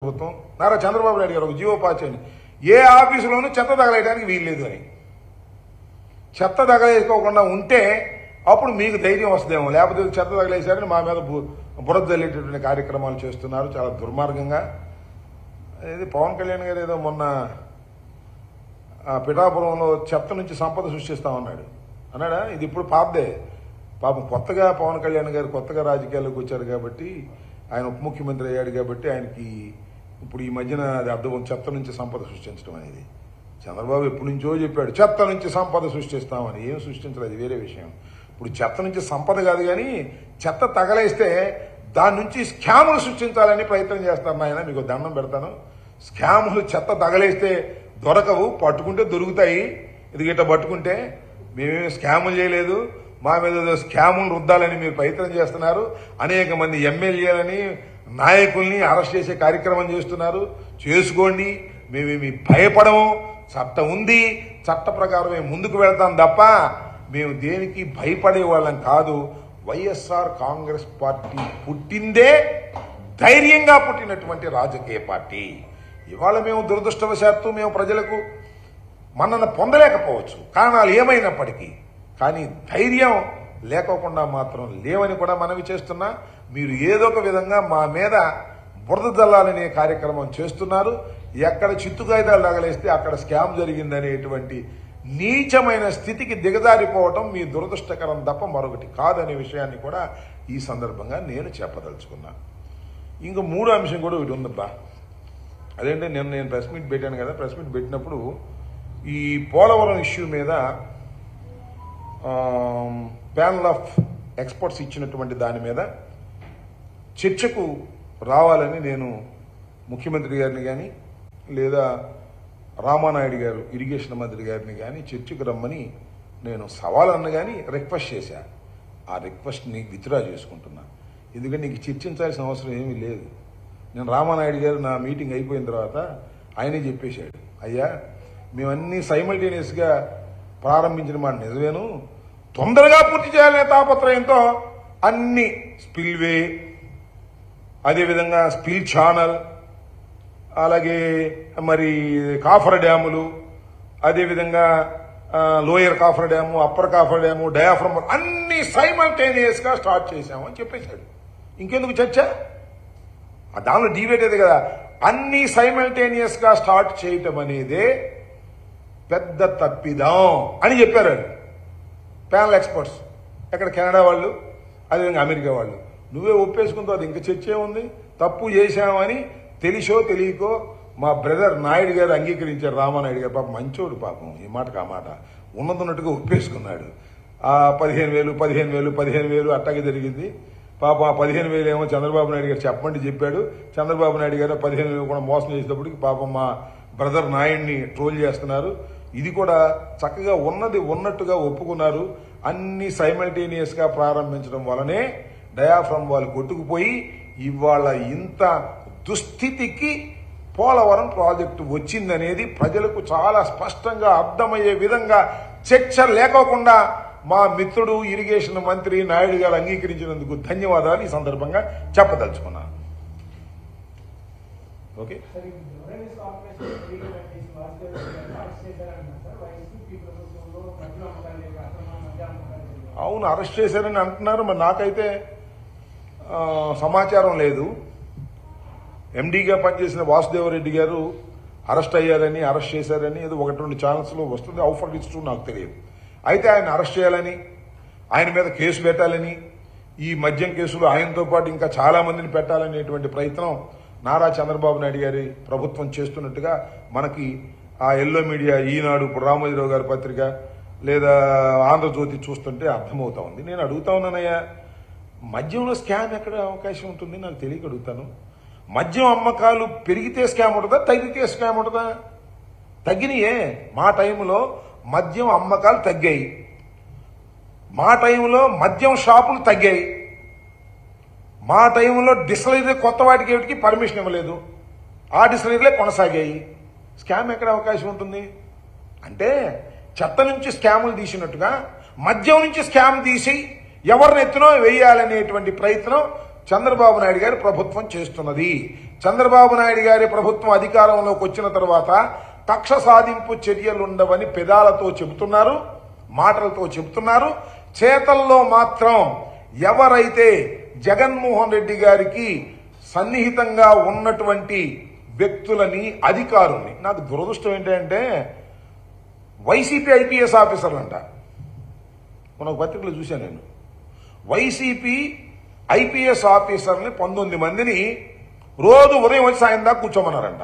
ప్రభుత్వం నారా చంద్రబాబు నాయుడు గారు ఒక జీవో పాస్ చేయండి, ఏ ఆఫీసులోనూ చెత్త తగలేయడానికి వీల్లేదు అని. చెత్త తగలేసుకోకుండా ఉంటే అప్పుడు మీకు ధైర్యం వస్తుందేమో, లేకపోతే చెత్త తగలేసారని మా మీద బురద జల్లేటటువంటి కార్యక్రమాలు చేస్తున్నారు చాలా దుర్మార్గంగా. ఇది పవన్ కళ్యాణ్ గారు ఏదో మొన్న పిఠాపురంలో చెత్త నుంచి సంపద సృష్టిస్తామన్నాడు అన్నాడా? ఇది ఇప్పుడు పాతదే. పాపం కొత్తగా పవన్ కళ్యాణ్ గారు కొత్తగా రాజకీయాల్లోకి వచ్చారు కాబట్టి, ఆయన ఉప ముఖ్యమంత్రి అయ్యాడు కాబట్టి ఆయనకి ఇప్పుడు ఈ మధ్యన అది అర్థం, చెత్త నుంచి సంపద సృష్టించడం అనేది. చంద్రబాబు ఎప్పటి నుంచో చెప్పాడు చెత్త నుంచి సంపద సృష్టిస్తామని. ఏం సృష్టించలేదు, అది వేరే విషయం. ఇప్పుడు చెత్త నుంచి సంపద కాదు కానీ చెత్త తగలేస్తే దాని నుంచి స్కాములు సృష్టించాలని ప్రయత్నం చేస్తారు. ఆయన మీకు దండం పెడతాను, స్కాములు చెత్త తగలేస్తే దొరకవు, పట్టుకుంటే దొరుకుతాయి. ఇది గిట్ట పట్టుకుంటే మేమేమి స్కాములు చేయలేదు, మా మీద స్కాములు రుద్దాలని మీరు ప్రయత్నం చేస్తున్నారు. అనేక మంది ఎమ్మెల్యేలని నాయకుల్ని అరెస్ట్ చేసే కార్యక్రమం చేస్తున్నారు. చేసుకోండి, మేమేమి భయపడము. చట్టం ఉంది, చట్ట ప్రకారం మేము ముందుకు వెళ్తాం తప్ప మేము దేనికి భయపడే వాళ్ళం కాదు. వైఎస్ఆర్ కాంగ్రెస్ పార్టీ పుట్టిందే ధైర్యంగా పుట్టినటువంటి రాజకీయ పార్టీ. ఇవాళ మేము దురదృష్టవశాత్తు మేము ప్రజలకు మన్నన పొందలేకపోవచ్చు, కారణాలు ఏమైనప్పటికీ. కానీ ధైర్యం లేకోకుండా మాత్రం లేవని కూడా మనవి చేస్తున్నా. మీరు ఏదో ఒక విధంగా మా మీద బురద జల్లాలనే కార్యక్రమం చేస్తున్నారు. ఎక్కడ చిత్తుకాయిదాలు తగలేస్తే అక్కడ స్కామ్ జరిగిందనేటువంటి నీచమైన స్థితికి దిగజారిపోవటం మీ దురదృష్టకరం తప్ప మరొకటి కాదనే విషయాన్ని కూడా ఈ సందర్భంగా నేను చెప్పదలుచుకున్నా. ఇంకో మూడో అంశం కూడా ఒకటి ఉందబ్బా. అదేంటే నేను ప్రెస్ మీట్ పెట్టాను కదా, ప్రెస్ మీట్ పెట్టినప్పుడు ఈ పోలవరం ఇష్యూ మీద ప్యానల్ ఆఫ్ ఎక్స్పర్ట్స్ ఇచ్చినటువంటి దాని మీద చర్చకు రావాలని నేను ముఖ్యమంత్రి గారిని కానీ లేదా రామానాయుడు గారు ఇరిగేషన్ మంత్రి గారిని కానీ చర్చకు రమ్మని నేను సవాల్ అన్న కానీ రిక్వెస్ట్ చేశా. ఆ రిక్వెస్ట్ని విత్డ్రా చేసుకుంటున్నా. ఎందుకంటే నీకు చర్చించాల్సిన అవసరం ఏమీ లేదు. నేను రామానాయుడు గారు నా మీటింగ్ అయిపోయిన తర్వాత ఆయనే చెప్పేశాడు, అయ్యా మేమన్నీ సైమల్టేనియస్గా ప్రారంభించిన మాట నిజమేను, తొందరగా పూర్తి చేయాలనే తాపత్రయంతో అన్ని స్పిల్వే, అదేవిధంగా స్పిల్ ఛానల్, అలాగే మరి కాఫర్ డ్యాములు, అదేవిధంగా lower copper dam, upper copper dam, diaphragm అన్ని సైమల్టేనియస్ గా స్టార్ట్ చేశామని చెప్పేశాడు. ఇంకెందుకు చర్చ? దానిలో డిబేట్ అదే కదా. అన్ని సైమల్టేనియస్ గా స్టార్ట్ చేయటం అనేదే పెద్ద తప్పిదం అని చెప్పారు ప్యానల్ ఎక్స్పర్ట్స్. ఎక్కడ కెనడా వాళ్ళు, అదేవిధంగా అమెరికా వాళ్ళు. నువ్వే ఒప్పేసుకుంటావు, అది ఇంకా చర్చే ఉంది. తప్పు చేశామని తెలిసో తెలియకో మా బ్రదర్ నాయుడు గారు అంగీకరించారు. రామానాయుడు గారు పాపం మంచోడు, పాపం ఈ మాటకు ఆ మాట ఉన్నట్టుగా ఒప్పేసుకున్నాడు. ఆ 15,000 అట్టాగే జరిగింది. పాపం ఆ 15,000 ఏమో చంద్రబాబు నాయుడు గారు చెప్పండి చెప్పాడు. చంద్రబాబు నాయుడు గారు 15,000 కూడా మోసం చేసేటప్పటికి పాపం మా బ్రదర్ నాయుడిని ట్రోల్ చేస్తున్నారు. ఇది కూడా చక్కగా ఉన్నది ఉన్నట్టుగా ఒప్పుకున్నారు. అన్ని సైమల్టేనియస్ గా ప్రారంభించడం వలనే డయాఫ్రమ్ వాళ్ళు కొట్టుకుపోయి ఇవాళ ఇంత దుస్థితికి పోలవరం ప్రాజెక్టు వచ్చిందనేది ప్రజలకు చాలా స్పష్టంగా అర్థమయ్యే విధంగా చర్చ లేకోకుండా మా మిత్రుడు ఇరిగేషన్ మంత్రి నాయుడు గారు అంగీకరించినందుకు ధన్యవాదాలు ఈ సందర్భంగా చెప్పదలుచుకున్నాను. ఓకే, అవును అరెస్ట్ చేశారని అంటున్నారు. మరి నాకైతే సమాచారం లేదు. ఎండీగా పనిచేసిన వాసుదేవరెడ్డి గారు అరెస్ట్ అయ్యారని, అరెస్ట్ చేశారని ఏదో 1-2 ఛానల్స్లో వస్తుంది. హౌ ఫర్ ఇట్స్ ట్రూ నాకు తెలియదు. అయితే ఆయన అరెస్ట్ చేయాలని, ఆయన మీద కేసు పెట్టాలని, ఈ మద్యం కేసులు ఆయనతో పాటు ఇంకా చాలా మందిని పెట్టాలనేటువంటి ప్రయత్నం నారా చంద్రబాబు నాయుడు గారి ప్రభుత్వం చేస్తున్నట్టుగా మనకి ఆ ఎల్లో మీడియా, ఈనాడు, ఇప్పుడు రామోజీరావు గారి పత్రిక లేదా ఆంధ్రజ్యోతి చూస్తుంటే అర్థమవుతా ఉంది. నేను అడుగుతా ఉన్నానయ్యా, మద్యంలో స్కామ్ ఎక్కడ అవకాశం ఉంటుంది నాకు తెలియక అడుగుతాను. మద్యం అమ్మకాలు పెరిగితే స్కామ్ ఉంటుందా, తగ్గితే స్కామ్ ఉంటుందా? తగ్గినాయే. మా టైంలో మద్యం అమ్మకాలు తగ్గాయి, మా టైంలో మద్యం షాపులు తగ్గాయి, మా టైంలో డిస్టిలరీ కొత్త వాటికి ఏమిటికి పర్మిషన్ ఇవ్వలేదు, ఆ డిస్టిలరీలే కొనసాగాయి. స్కామ్ ఎక్కడ అవకాశం ఉంటుంది? అంటే చెత్త నుంచి స్కాములు తీసినట్టుగా మద్యం నుంచి స్కామ్ తీసి ఎవరినెత్తునో వేయాలనేటువంటి ప్రయత్నం చంద్రబాబు నాయుడు గారి ప్రభుత్వం చేస్తున్నది. చంద్రబాబు నాయుడు గారి ప్రభుత్వం అధికారంలోకి వచ్చిన తర్వాత కక్ష సాధింపు చర్యలుండవని పెదాలతో చెబుతున్నారు, మాటలతో చెబుతున్నారు. చేతల్లో మాత్రం ఎవరైతే జగన్మోహన్ రెడ్డి గారికి సన్నిహితంగా ఉన్నటువంటి వ్యక్తులని, అధికారుల్ని, నాకు దురదృష్టం ఏంటంటే వైసీపీ ఐపీఎస్ ఆఫీసర్లు అంట. మన పత్రికలో చూశాను నేను. వైసీపీ ఐపీఎస్ ఆఫీసర్ని 19 మందిని రోజు ఉదయం వచ్చి సాయం దాకా కూర్చోమన్నారంట.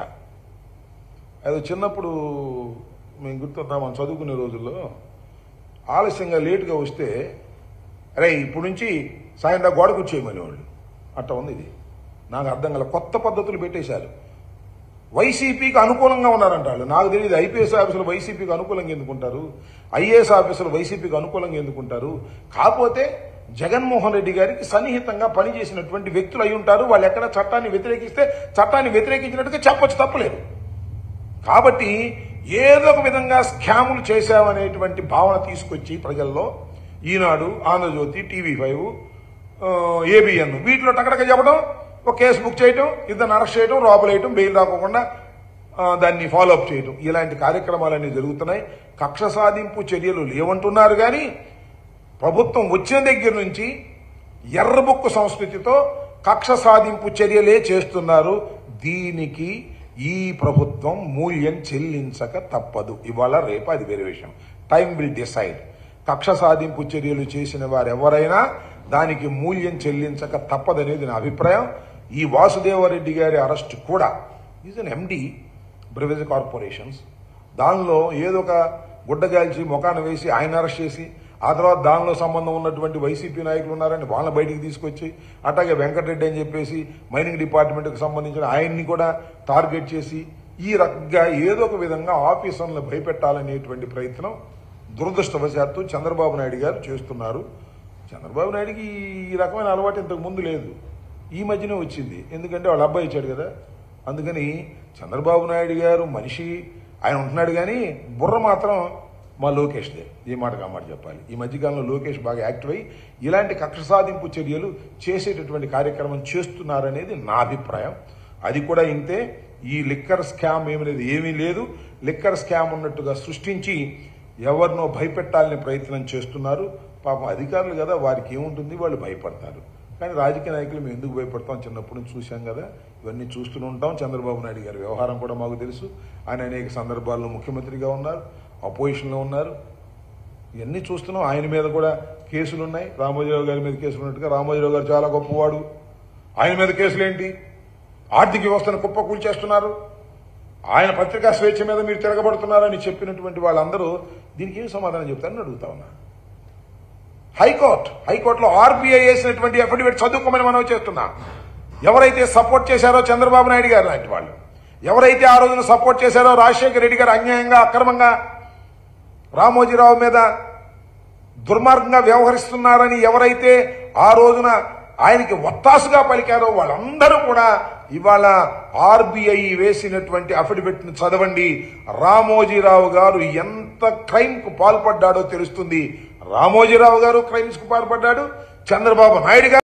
అది చిన్నప్పుడు మేము గుర్తుంటాం, మనం చదువుకునే రోజుల్లో ఆలస్యంగా లేటుగా వస్తే అరే ఇప్పుడు నుంచి సాయం దాకా గోడ కూర్చోమని వాళ్ళు. అట్లా ఉంది ఇది. నాకు అర్థం కాల. కొత్త పద్ధతులు పెట్టేశారు. వైసీపీకి అనుకూలంగా ఉన్నారంట వాళ్ళు. నాకు తెలియదు ఐపీఎస్ ఆఫీసులు వైసీపీకి అనుకూలంగా ఎందుకుంటారు, ఐఏఎస్ ఆఫీసులు వైసీపీకి అనుకూలంగా ఎందుకుంటారు. కాకపోతే జగన్మోహన్ రెడ్డి గారికి సన్నిహితంగా పనిచేసినటువంటి వ్యక్తులు అయి ఉంటారు. వాళ్ళు ఎక్కడ చట్టాన్ని వ్యతిరేకిస్తే చట్టాన్ని వ్యతిరేకించినట్టుగా చెప్పొచ్చు, తప్పలేదు. కాబట్టి ఏదో ఒక విధంగా స్కాములు చేశామనేటువంటి భావన తీసుకొచ్చి ప్రజల్లో ఈనాడు, ఆంధ్రజ్యోతి, టీవీ5, ఏబిఎన్ వీటిలో టకటక చెప్పడం, ఒక కేసు బుక్ చేయడం, ఇద్దరు అరెస్ట్ చేయడం, రాబులేయటం, బెయిల్ రాకుండా దాన్ని ఫాలో అప్ చేయడం, ఇలాంటి కార్యక్రమాలన్నీ జరుగుతున్నాయి. కక్ష సాధింపు చర్యలు లేవంటున్నారు కానీ ప్రభుత్వం వచ్చిన దగ్గర నుంచి ఎర్రబుక్కు సంస్కృతితో కక్ష సాధింపు చర్యలే చేస్తున్నారు. దీనికి ఈ ప్రభుత్వం మూల్యం చెల్లించక తప్పదు. ఇవాళ రేపు అది వేరే విషయం. Time will decide. కక్ష సాధింపు చర్యలు చేసిన వారెవరైనా దానికి మూల్యం చెల్లించక తప్పదనేది నా అభిప్రాయం. ఈ వాసుదేవరెడ్డి గారి అరెస్ట్ కూడా ఈజ్ అన్ ఎండి బ్రివేజ్ కార్పొరేషన్స్. దానిలో ఏదో ఒక గుడ్డగాల్చి ముఖాన వేసి ఆయన అరెస్ట్ చేసి ఆ తర్వాత దానిలో సంబంధం ఉన్నటువంటి వైసీపీ నాయకులు ఉన్నారని వాళ్ళని బయటికి తీసుకొచ్చి, అట్లాగే వెంకటరెడ్డి అని చెప్పేసి మైనింగ్ డిపార్ట్మెంట్కి సంబంధించిన ఆయన్ని కూడా టార్గెట్ చేసి ఈ రకంగా ఏదో ఒక విధంగా ఆఫీసర్లను భయపెట్టాలనేటువంటి ప్రయత్నం దురదృష్టవశాత్తు చంద్రబాబు నాయుడు గారు చేస్తున్నారు. చంద్రబాబు నాయుడికి ఈ రకమైన అలవాటు ఇంతకు ముందు లేదు, ఈ మధ్యనే వచ్చింది. ఎందుకంటే వాళ్ళ అబ్బాయి ఇచ్చాడు కదా. అందుకని చంద్రబాబు నాయుడు గారు మనిషి ఆయన ఉంటున్నాడు కానీ బుర్ర మాత్రం మా లోకేష్దే. ఈ మాటకు ఆ మాట చెప్పాలి. ఈ మధ్యకాలంలో లోకేష్ బాగా యాక్టివ్ అయ్యి ఇలాంటి కక్ష సాధింపు చర్యలు చేసేటటువంటి కార్యక్రమం చేస్తున్నారనేది నా అభిప్రాయం. అది కూడా ఇంతే. ఈ లిక్కర్ స్కామ్ ఏమనేది ఏమీ లేదు. లిక్కర్ స్కామ్ ఉన్నట్టుగా సృష్టించి ఎవరినో భయపెట్టాలని ప్రయత్నం చేస్తున్నారు. పాపం అధికారులు కదా, వారికి ఏముంటుంది, వాళ్ళు భయపడతారు. కానీ రాజకీయ నాయకులు మేము ఎందుకు భయపడతాం, చిన్నప్పటి నుంచి చూశాం కదా, ఇవన్నీ చూస్తూనే ఉంటాం. చంద్రబాబు నాయుడు గారి వ్యవహారం కూడా మాకు తెలుసు. ఆయన అనేక సందర్భాల్లో ముఖ్యమంత్రిగా ఉన్నారు, అపోజిషన్లో ఉన్నారు, ఇవన్నీ చూస్తున్నాం. ఆయన మీద కూడా కేసులు ఉన్నాయి. రామోజీరావు గారి మీద కేసులు ఉన్నట్టుగా రామోజీరావు గారు చాలా గొప్పవాడు, ఆయన మీద కేసులేంటి? ఆర్థిక వ్యవస్థను కుప్పకూల్చేస్తున్నారు, ఆయన పత్రికా స్వేచ్ఛ మీద మీరు తిరగబడుతున్నారని చెప్పినటువంటి వాళ్ళందరూ దీనికి ఏం సమాధానం చెప్తారని అడుగుతా ఉన్నా. హైకోర్టులో ఆర్బీఐ వేసినటువంటి అఫిడవిట్ చదువుకోమని మనం చేస్తున్నా. ఎవరైతే సపోర్ట్ చేశారో చంద్రబాబు నాయుడు గారు లాంటి వాళ్ళు, ఎవరైతే ఆ రోజున సపోర్ట్ చేశారో రాజశేఖర రెడ్డి గారు అన్యాయంగా, అక్రమంగా రామోజీరావు మీద దుర్మార్గంగా వ్యవహరిస్తున్నారని ఎవరైతే ఆ రోజున ఆయనకి ఒత్తాసుగా పలికారో వాళ్ళందరూ కూడా ఇవాళ ఆర్బీఐ వేసినటువంటి అఫిడవిట్ ను చదవండి. రామోజీరావు గారు ఎంత క్రైమ్ కు పాల్పడ్డాడో తెలుస్తుంది. రామోజీరావు గారు క్రైమ్స్ కు పాల్పడ్డాడు, చంద్రబాబు నాయుడు గారు